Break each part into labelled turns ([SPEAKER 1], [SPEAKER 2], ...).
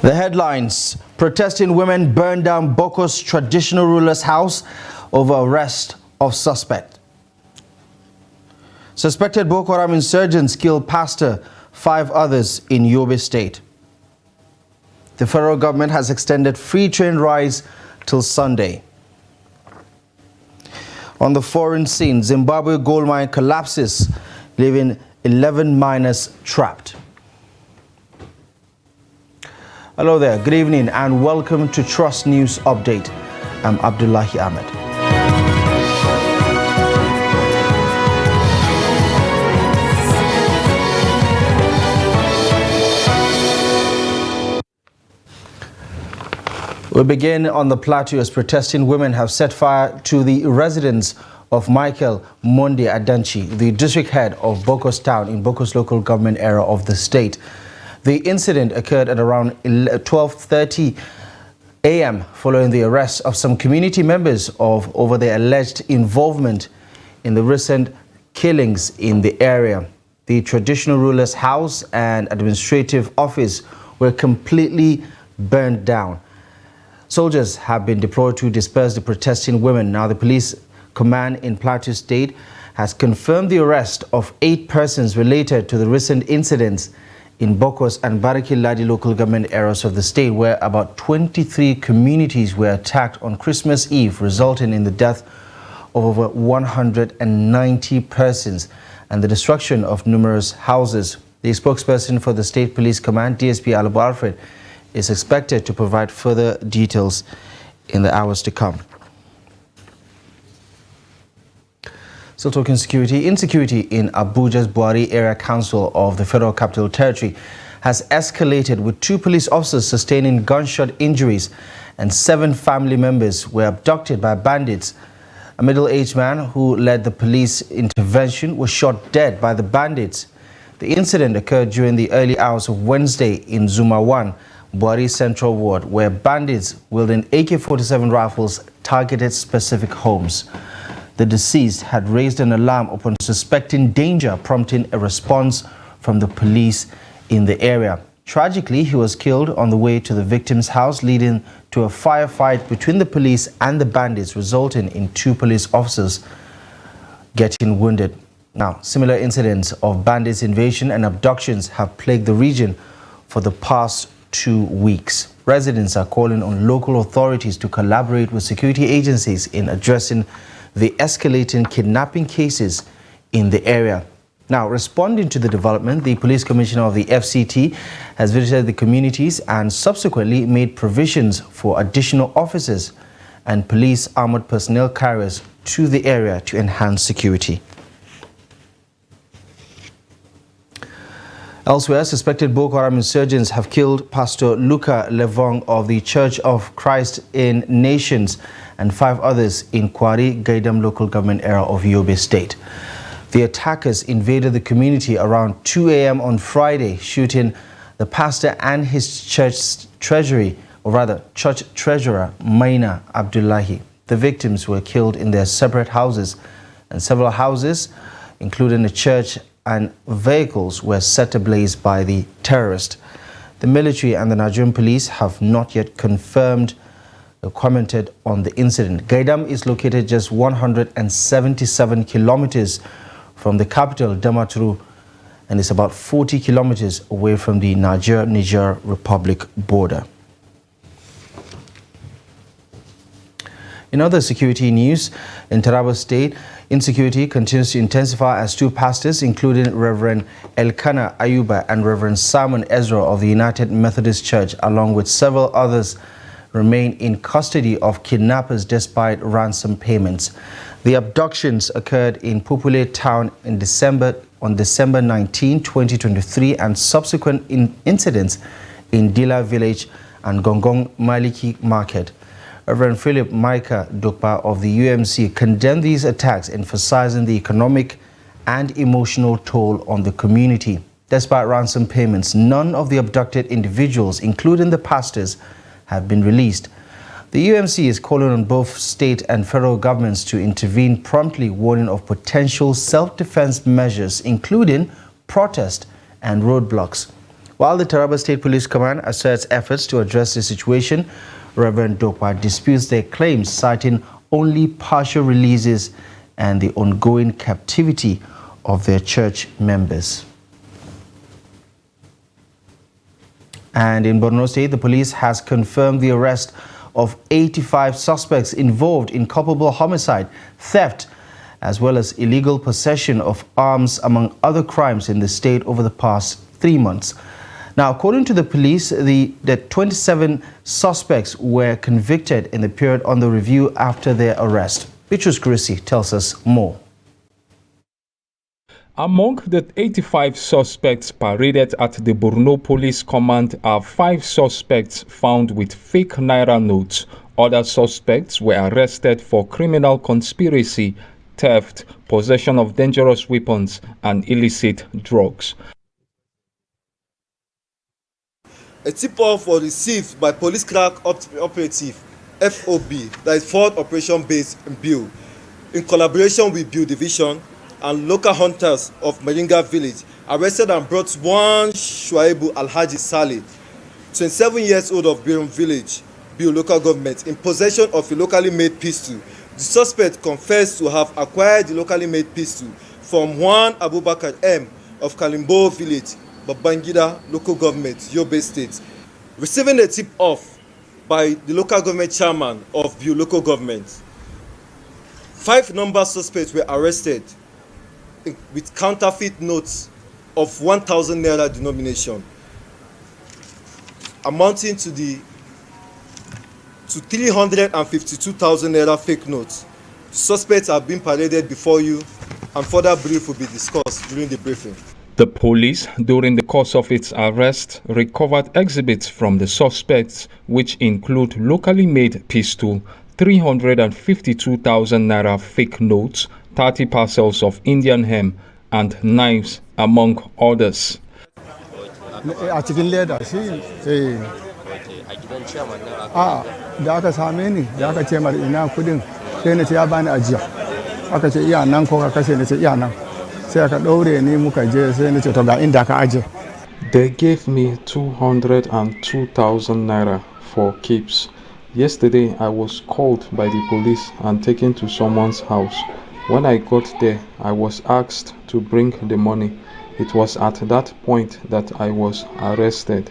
[SPEAKER 1] The headlines: protesting women burn down Boko's traditional ruler's house over arrest of suspect. Suspected Boko Haram insurgents kill pastor, 5 others in Yobe State. The federal government has extended free train rides till Sunday. On the foreign scene, Zimbabwe gold mine collapses, leaving 11 miners trapped. Hello there, good evening and welcome to Trust News Update. I'm Abdullahi Ahmed. We begin on the plateau as protesting women have set fire to the residence of Michael Monde Adanchi, the district head of Boko's town in Boko's local government area of the state. The incident occurred at around 12:30 a.m. following the arrest of some community members over their alleged involvement in the recent killings in the area. The traditional ruler's house and administrative office were completely burned down. Soldiers have been deployed to disperse the protesting women. Now, the police command in Plateau State has confirmed the arrest of 8 persons related to the recent incidents in Boko's and Baraki Ladi local government areas of the state, where about 23 communities were attacked on Christmas Eve, resulting in the death of over 190 persons and the destruction of numerous houses. The spokesperson for the State Police Command, DSP Alabo Alfred, is expected to provide further details in the hours to come. Still talking security. Insecurity in Abuja's Buhari Area Council of the Federal Capital Territory has escalated, with 2 police officers sustaining gunshot injuries and 7 family members were abducted by bandits. A middle-aged man who led the police intervention was shot dead by the bandits. The incident occurred during the early hours of Wednesday in Zuma 1, Buhari Central Ward, where bandits wielding AK-47 rifles targeted specific homes. The deceased had raised an alarm upon suspecting danger, prompting a response from the police in the area. Tragically, he was killed on the way to the victim's house, leading to a firefight between the police and the bandits, resulting in 2 police officers getting wounded. Now, similar incidents of bandits' invasion and abductions have plagued the region for the past 2 weeks. Residents are calling on local authorities to collaborate with security agencies in addressing the escalating kidnapping cases in the area. Now, responding to the development, the police commissioner of the FCT has visited the communities and subsequently made provisions for additional officers and police armored personnel carriers to the area to enhance security. Elsewhere, suspected Boko Haram insurgents have killed Pastor Luka Levong of the Church of Christ in Nations and 5 others in Kwari Gaidam local government area of Yobe State. The attackers invaded the community around 2 a.m. on Friday, shooting the pastor and his church treasurer, Maina Abdullahi. The victims were killed in their separate houses, and several houses, including a church and vehicles, were set ablaze by the terrorists. The military and the Nigerian police have not yet confirmed or commented on the incident. Gaidam is located just 177 kilometers from the capital, Damaturu, and is about 40 kilometers away from the Niger Republic border. In other security news, in Taraba State, insecurity continues to intensify as 2 pastors, including Reverend Elkanah Ayuba and Reverend Simon Ezra of the United Methodist Church, along with several others, remain in custody of kidnappers despite ransom payments. The abductions occurred in Pupule town on December 19, 2023, and subsequent incidents in Dila village and Gongong Maliki market. Reverend Philip Micah Dokpa of the UMC condemned these attacks, emphasizing the economic and emotional toll on the community. Despite ransom payments, none of the abducted individuals, including the pastors, have been released. The UMC is calling on both state and federal governments to intervene promptly, warning of potential self-defense measures, including protest and roadblocks. While the Taraba State Police Command asserts efforts to address the situation, Reverend Dokpa disputes their claims, citing only partial releases and the ongoing captivity of their church members. And in Borno State, the police has confirmed the arrest of 85 suspects involved in culpable homicide, theft, as well as illegal possession of arms, among other crimes in the state over the past 3 months. Now, according to the police, the 27 suspects were convicted in the period under review after their arrest. Bitrus Grisi tells us more.
[SPEAKER 2] Among the 85 suspects paraded at the Borno Police Command are 5 suspects found with fake Naira notes. Other suspects were arrested for criminal conspiracy, theft, possession of dangerous weapons, and illicit drugs.
[SPEAKER 3] A tip-off was received by police crack operative FOB, that is Forward Operation Base in Bill, in collaboration with Bill Division and local hunters of Maringa Village, arrested and brought one Shuaibu Alhaji Saleh, 27 years old of Birum Village, Bill local government, in possession of a locally made pistol. The suspect confessed to have acquired the locally made pistol from one Abubakar M of Kalimbo Village, Babangida local government, Yobe State. Receiving a tip-off by the local government chairman of Bill local government, 5 number suspects were arrested with counterfeit notes of 1,000 Naira denomination, amounting to 352,000 Naira fake notes. The suspects are being paraded before you, and further brief will be discussed during the briefing.
[SPEAKER 2] The police, during the course of its arrest, recovered exhibits from the suspects, which include locally made pistol, 352,000 Naira fake notes, 30 parcels of Indian hemp, and knives, among others.
[SPEAKER 4] A cikin leda shi a gidan chairman da aka same ni da aka ce mar ina kudin sai na ce ya bani ajiya aka ce iya nan ko ka kashe ni ce iya nan sai aka daure ni muka je sai na ce to ga inda ka aje.
[SPEAKER 2] They gave me 202,000 Naira for keeps. Yesterday I was called by the police and taken to someone's house. When I got there, I was asked to bring the money. It was at that point that I was arrested.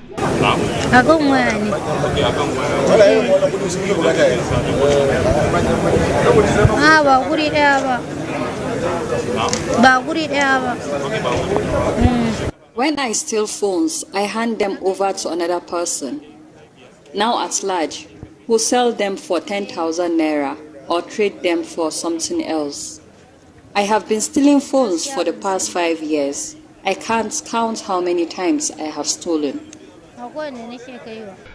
[SPEAKER 5] When I steal phones, I hand them over to another person, now at large, who sell them for 10,000 Naira or trade them for something else. I have been stealing phones for the past 5 years. I can't count how many times I have stolen.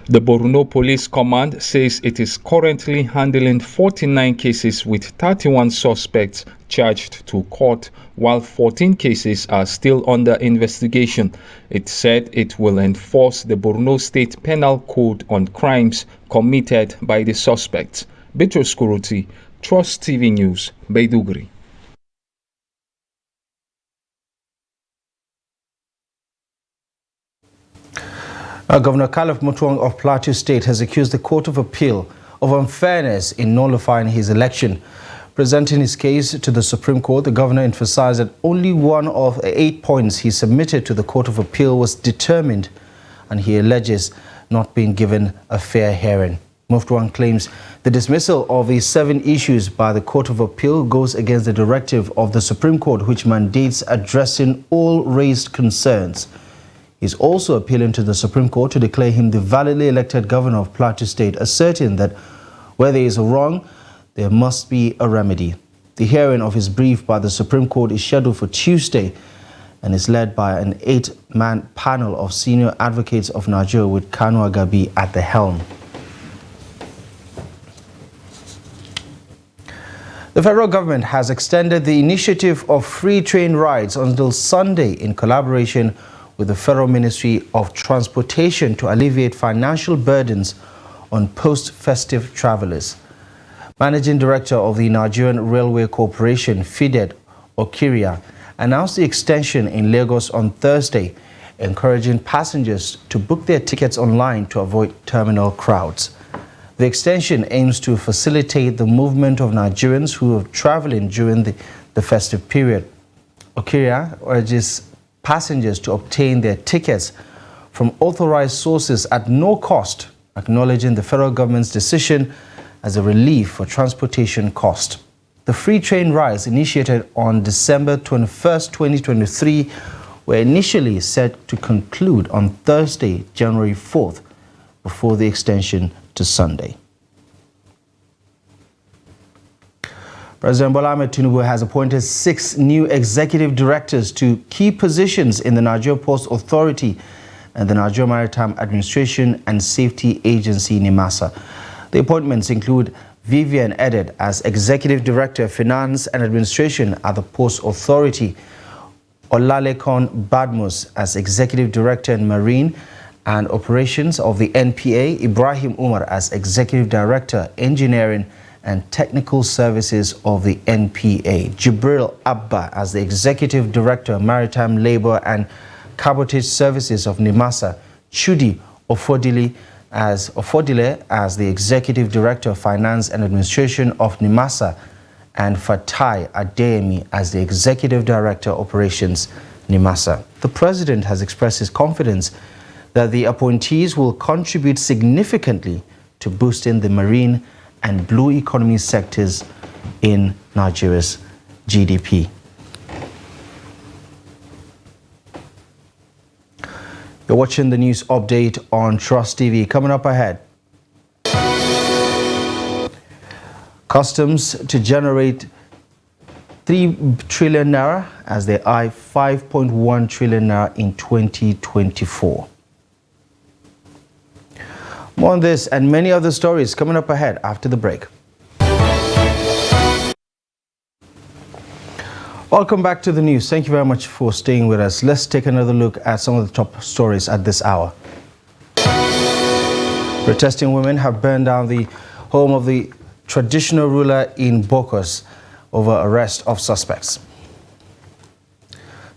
[SPEAKER 2] The Borno Police Command says it is currently handling 49 cases with 31 suspects charged to court, while 14 cases are still under investigation. It said it will enforce the Borno State Penal Code on crimes committed by the suspects. Bitrus Grisi, Trust TV News, Maiduguri.
[SPEAKER 1] Governor Caleb Mutuang of Plateau State has accused the Court of Appeal of unfairness in nullifying his election. Presenting his case to the Supreme Court, the governor emphasized that only one of 8 points he submitted to the Court of Appeal was determined, and he alleges not being given a fair hearing. Mutuang claims the dismissal of the 7 issues by the Court of Appeal goes against the directive of the Supreme Court, which mandates addressing all raised concerns. He's also appealing to the Supreme Court to declare him the validly elected governor of Plateau State, asserting that where there is a wrong, there must be a remedy. The hearing of his brief by the Supreme Court is scheduled for Tuesday and is led by an 8-man panel of senior advocates of Nigeria, with Kanu Agabi at the helm. The federal government has extended the initiative of free train rides until Sunday in collaboration with the Federal Ministry of Transportation to alleviate financial burdens on post-festive travelers. Managing Director of the Nigerian Railway Corporation, Fided Okiria, announced the extension in Lagos on Thursday, encouraging passengers to book their tickets online to avoid terminal crowds. The extension aims to facilitate the movement of Nigerians who are traveling during the festive period. Okiria urges passengers to obtain their tickets from authorized sources at no cost, acknowledging the federal government's decision as a relief for transportation cost. The free train rides initiated on December 21st, 2023 were initially set to conclude on Thursday, January 4th, before the extension to Sunday. President Bola Ahmed Tinubu has appointed 6 new executive directors to key positions in the Nigeria Ports Authority and the Nigeria Maritime Administration and Safety Agency, NIMASA. The appointments include Vivian Edet as Executive Director of Finance and Administration at the Ports Authority, Olalekon Badmus as Executive Director in Marine and Operations of the NPA, Ibrahim Umar as Executive Director, Engineering and Technical Services of the NPA, Jibril Abba as the Executive Director, Maritime Labour and Cabotage Services of NIMASA, Chudi Ofodile as the Executive Director of Finance and Administration of NIMASA, and Fatai Adeyemi as the Executive Director, Operations, NIMASA. The President has expressed his confidence that the appointees will contribute significantly to boosting the marine and blue economy sectors in Nigeria's GDP. You're watching the news update on Trust TV. Coming up ahead, customs to generate 3 trillion naira as they eye 5.1 trillion naira in 2024. More on this and many other stories coming up ahead after the break. Welcome back to the news. Thank you very much for staying with us. Let's take another look at some of the top stories at this hour. Protesting women have burned down the home of the traditional ruler in Bokos over arrest of suspects.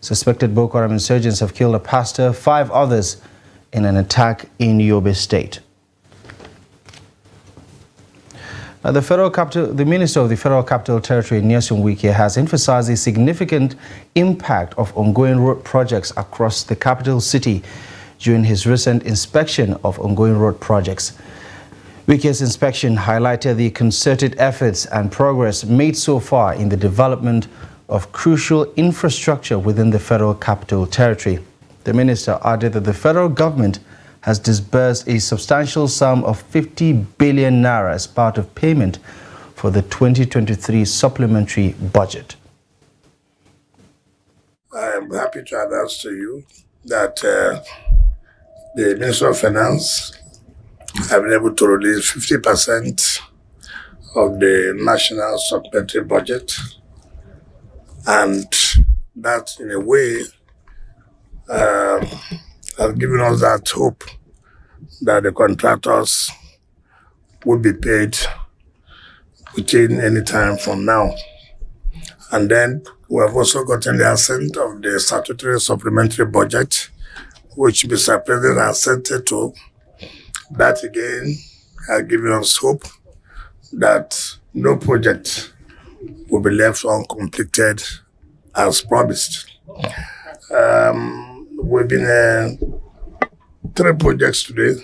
[SPEAKER 1] Suspected Boko Haram insurgents have killed a pastor, 5 others in an attack in Yobe State. Now, the Minister of the Federal Capital Territory, Nyesom Wike, has emphasized the significant impact of ongoing road projects across the capital city during his recent inspection of ongoing road projects. Wike's inspection highlighted the concerted efforts and progress made so far in the development of crucial infrastructure within the Federal Capital Territory. The minister added that the federal government has disbursed a substantial sum of 50 billion naira as part of payment for the 2023 supplementary budget.
[SPEAKER 6] I am happy to announce to you that the Minister of Finance have been able to release 50% of the national supplementary budget, and that in a way has given us that hope that the contractors will be paid within any time from now. And then we have also gotten the assent of the statutory supplementary budget, which Mr. President has sent it to. That again has given us hope that no project will be left uncompleted as promised. We've been 3 projects today.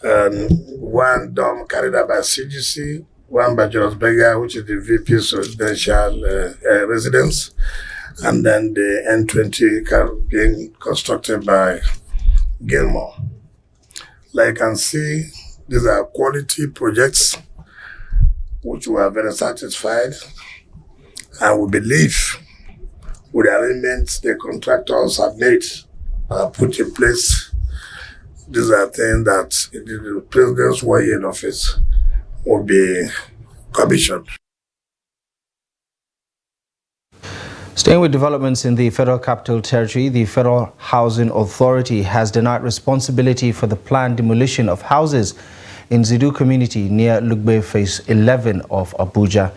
[SPEAKER 6] One done carried out by CGC, one by Julius Berger, which is the VP's residential residence, and then the N20 being constructed by Gilmore. Like you can see, these are quality projects which we are very satisfied, and we believe with the arrangements the contractors have made, put in place, these are things that the President's 1 year in office will be commissioned.
[SPEAKER 1] Staying with developments in the Federal Capital Territory, the Federal Housing Authority has denied responsibility for the planned demolition of houses in Zidu community near Lugbe Phase 11 of Abuja.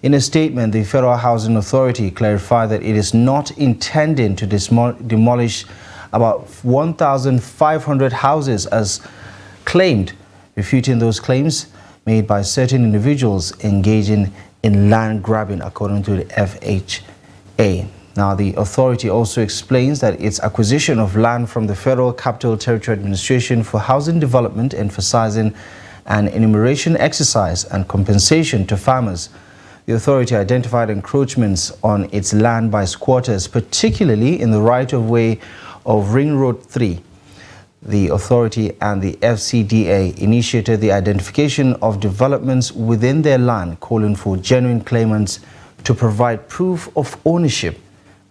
[SPEAKER 1] In a statement, the Federal Housing Authority clarified that it is not intending to demolish about 1,500 houses as claimed, refuting those claims made by certain individuals engaging in land grabbing, according to the FHA. Now, the authority also explains that its acquisition of land from the Federal Capital Territory Administration for housing development, emphasizing an enumeration exercise and compensation to farmers. The authority identified encroachments on its land by squatters, particularly in the right-of-way of Ring Road 3. The authority and the FCDA initiated the identification of developments within their land, calling for genuine claimants to provide proof of ownership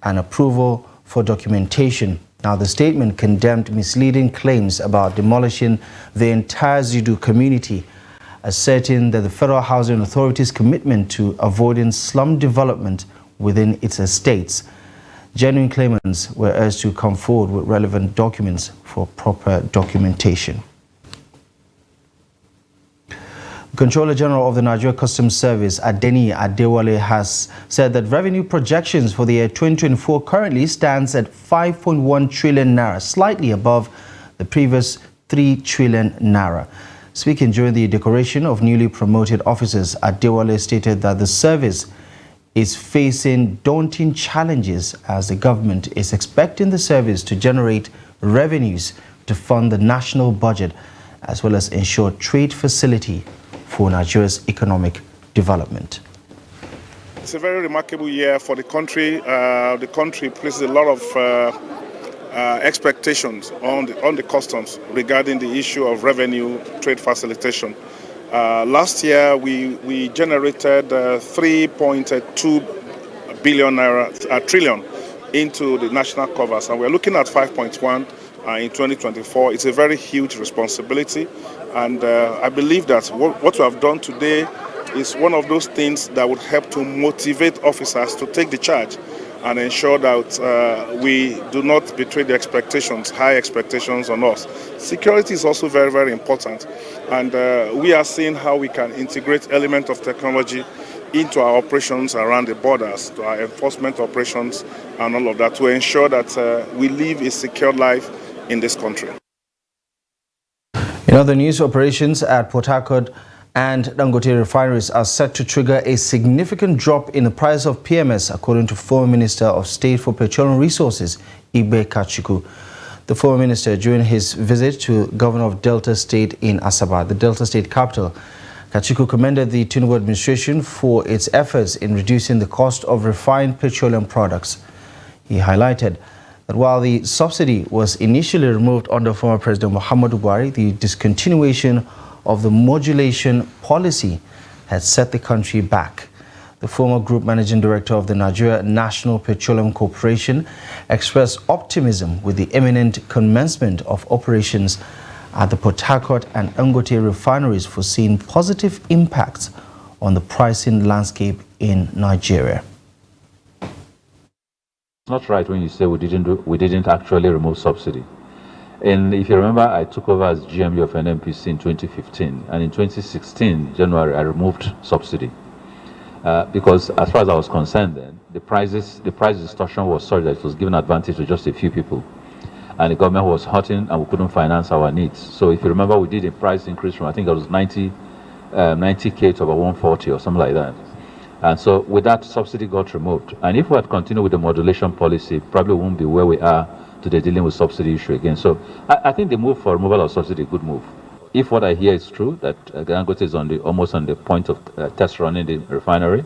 [SPEAKER 1] and approval for documentation. Now, the statement condemned misleading claims about demolishing the entire Zidu community, asserting that the Federal Housing Authority's commitment to avoiding slum development within its estates. Genuine claimants were urged to come forward with relevant documents for proper documentation. The Controller General of the Nigeria Customs Service, Adeni Adewale, has said that revenue projections for the year 2024 currently stands at 5.1 trillion naira, slightly above the previous 3 trillion naira. Speaking during the decoration of newly promoted officers, Adewale stated that the service is facing daunting challenges as the government is expecting the service to generate revenues to fund the national budget as well as ensure trade facility for Nigeria's economic development.
[SPEAKER 7] It's a very remarkable year for the country. The country places a lot of expectations on the customs regarding the issue of revenue trade facilitation. Last year, we generated 3.2 billion trillion into the national covers, and we're looking at 5.1 in 2024. It's a very huge responsibility, and I believe that what we have done today is one of those things that would help to motivate officers to take the charge and ensure that we do not betray the expectations, high expectations on us. Security is also very, very important, and we are seeing how we can integrate elements of technology into our operations around the borders, to our enforcement operations and all of that, to ensure that we live a secure life in this country.
[SPEAKER 1] In other news, operations at Port Harcourt and Dangote refineries are set to trigger a significant drop in the price of PMS, according to former Minister of State for Petroleum Resources, Igbe Kachuku. The former minister, during his visit to Governor of Delta State in Asaba, the Delta State capital, Kachuku commended the Tinubu administration for its efforts in reducing the cost of refined petroleum products. He highlighted that while the subsidy was initially removed under former President Muhammadu Buhari, the discontinuation of the modulation policy had set the country back. The former group managing director of the Nigeria National Petroleum Corporation expressed optimism with the imminent commencement of operations at the Port Harcourt and Dangote refineries, foreseeing positive impacts on the pricing landscape in Nigeria.
[SPEAKER 8] It's not right when you say we didn't actually remove subsidy. And if you remember, I took over as GMU of NNPC in 2015, and in 2016, January, I removed subsidy. Because as far as I was concerned then, the price distortion was such that it was giving advantage to just a few people. And the government was hurting and we couldn't finance our needs. So if you remember, we did a price increase from, I think it was 90K to about 140 or something like that. And so with that, subsidy got removed. And if we had continued with the modulation policy, probably won't be where we are today dealing with subsidy issue again. So I think the move for removal of subsidy is a good move. If what I hear is true, that Dangote is almost on the point of test running the refinery,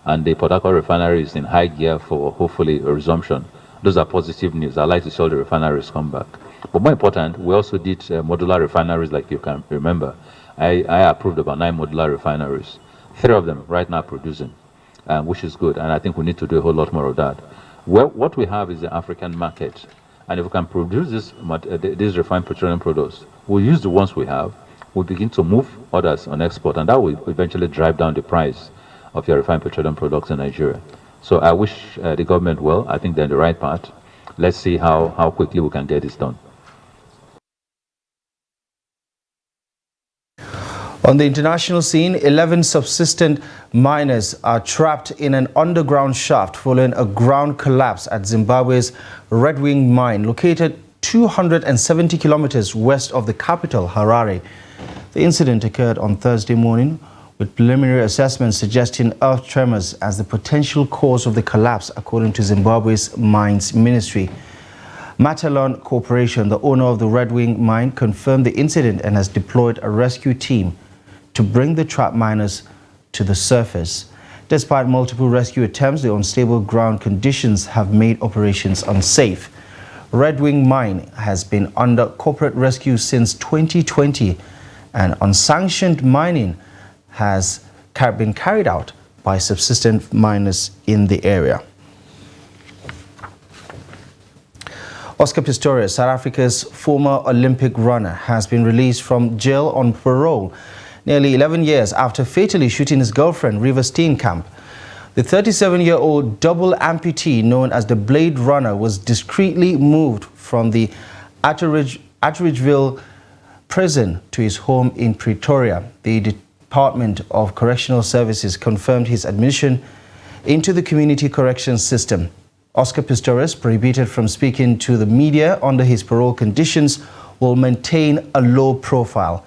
[SPEAKER 8] and the Port Harcourt refinery is in high gear for hopefully a resumption, those are positive news. I like to see all the refineries come back. But more important, we also did modular refineries, like you can remember. I approved about 9 modular refineries. 3 of them right now producing, which is good, and I think we need to do a whole lot more of that. Well, what we have is the African market, and if we can produce these refined petroleum products, we'll use the ones we have, we'll begin to move others on export, and that will eventually drive down the price of your refined petroleum products in Nigeria. So I wish the government well. I think they're on the right path. Let's see how quickly we can get this done.
[SPEAKER 1] On the international scene, 11 subsistent miners are trapped in an underground shaft following a ground collapse at Zimbabwe's Red Wing mine, located 270 kilometers west of the capital, Harare. The incident occurred on Thursday morning, with preliminary assessments suggesting earth tremors as the potential cause of the collapse, according to Zimbabwe's Mines Ministry. Matalon Corporation, the owner of the Red Wing mine, confirmed the incident and has deployed a rescue team to bring the trapped miners to the surface. Despite multiple rescue attempts, the unstable ground conditions have made operations unsafe. Red Wing Mine has been under corporate rescue since 2020, and unsanctioned mining has been carried out by subsistence miners in the area. Oscar Pistorius, South Africa's former Olympic runner, has been released from jail on parole nearly 11 years after fatally shooting his girlfriend, River Steenkamp. The 37-year-old double amputee known as the Blade Runner was discreetly moved from the Atteridgeville prison to his home in Pretoria. The Department of Correctional Services confirmed his admission into the community corrections system. Oscar Pistorius, prohibited from speaking to the media under his parole conditions, will maintain a low profile.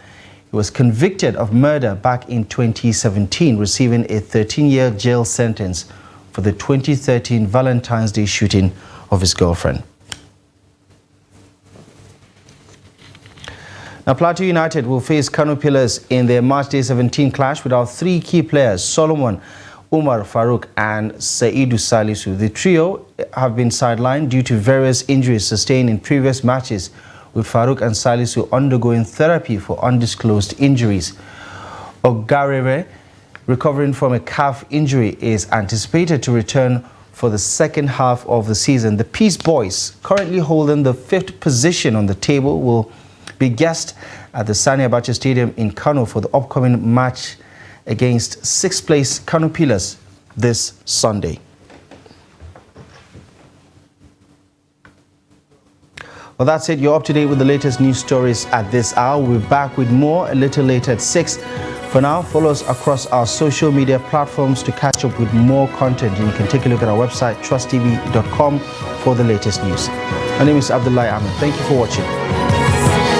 [SPEAKER 1] He was convicted of murder back in 2017, receiving a 13-year jail sentence for the 2013 Valentine's Day shooting of his girlfriend. Now, Plateau United will face Kano Pillars in their March Day 17 clash without three key players, Solomon, Umar Farouk and Saidu Salisu. The trio have been sidelined due to various injuries sustained in previous matches, with Farouk and Salisu undergoing therapy for undisclosed injuries. Ogarere, recovering from a calf injury, is anticipated to return for the second half of the season. The Peace Boys, currently holding the 5th position on the table, will be guests at the Sani Abacha Stadium in Kano for the upcoming match against 6th place Kano Pillars this Sunday. Well, that's it. You're up to date with the latest news stories at this hour. We'll be back with more a little later at 6. For now, follow us across our social media platforms to catch up with more content. You can take a look at our website, trusttv.com, for the latest news. My name is Abdullahi Ahmed. Thank you for watching.